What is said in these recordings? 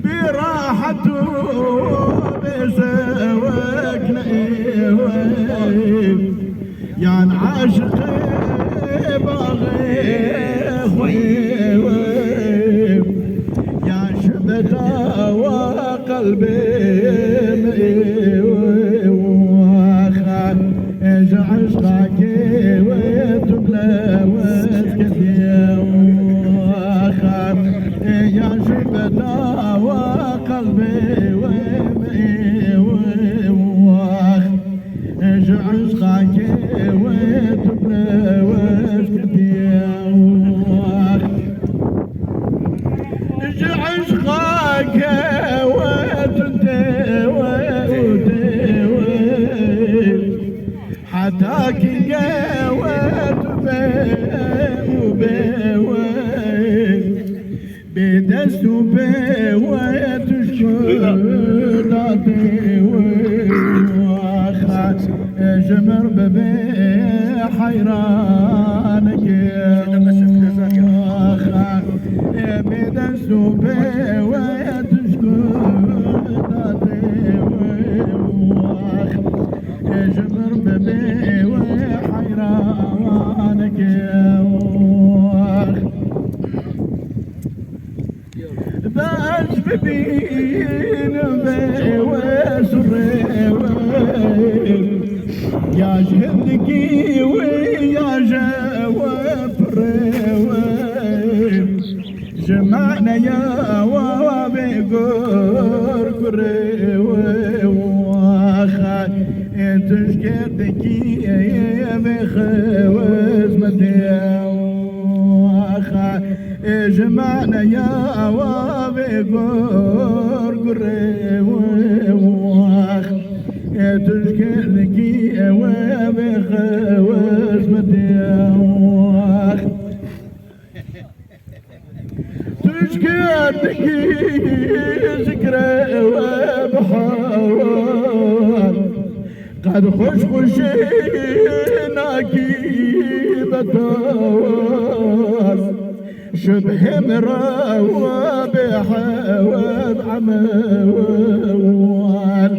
براحته بسواك يا عاشق باغي يا شبكة وقلبي عشقك وتبلوت كثير يا شبكة وقلبي عشقك وتبلوت كثير عشقك حتاك قوت بدست بويت الشدادي واخات جمر ببي حيرانك واخات بدست بويت الشدادي واخات جمر ببي حيرانك باش ببين وسري يا جهدكي ويا جوافري جمعنا يا وابي قرقري واخا تشكرتكي يا بخوزمتي واخا جمعنا يا وابي قرقري واخ تشكرتكي يا بخوزمتي واخ تشكرتكي ذكرى وبحوال قد خشيناكي بطال شبه مراوى بحوال عموال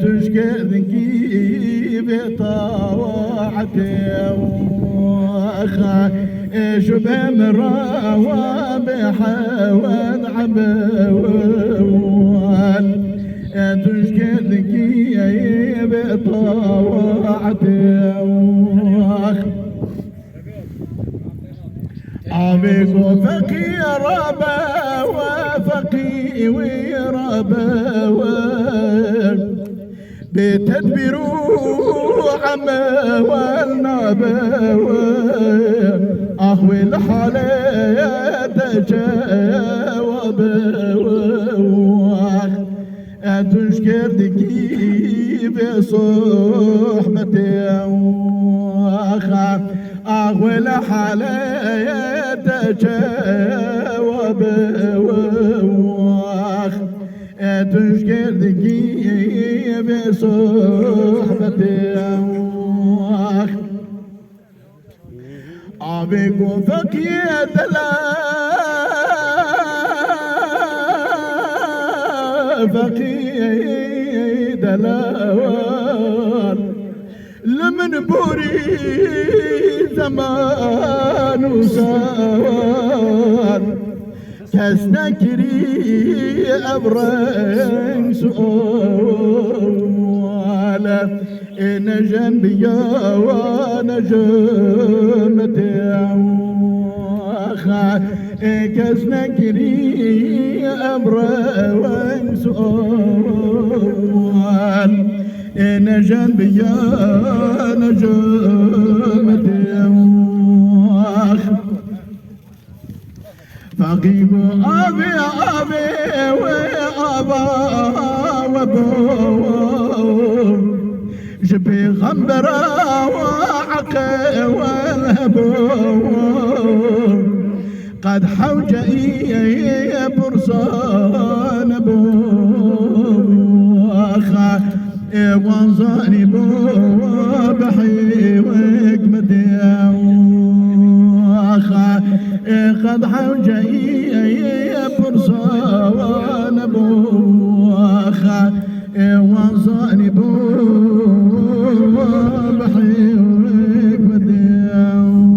تشكركي بطاوعتي واخا شبه مراوى بحوال عموال تشكركي بطاوعتي عبيك وفقي ربا وفقي وربا بتدبير عما والنبا أهوي الحالة تجاوب تشكر دكي بصحبتي أهوي الحالة تجاوب تشكر دكي بصحبتي أبيك وفقي دلا فقي دلال لمن بوري زمان وسال تستكري أبرن سؤال إن جنبي وانا جنتي كسنكري أبرن سؤال إن جنبي وانا جنتي فقيب أبي وأبا وأبو جبي غمبرا وعقي والهبو قد حوجئي برصان بوخا وانظاني بو بحي وقمتي قد حوجي برصان ابو خا وصاني بو بحيوك بدياني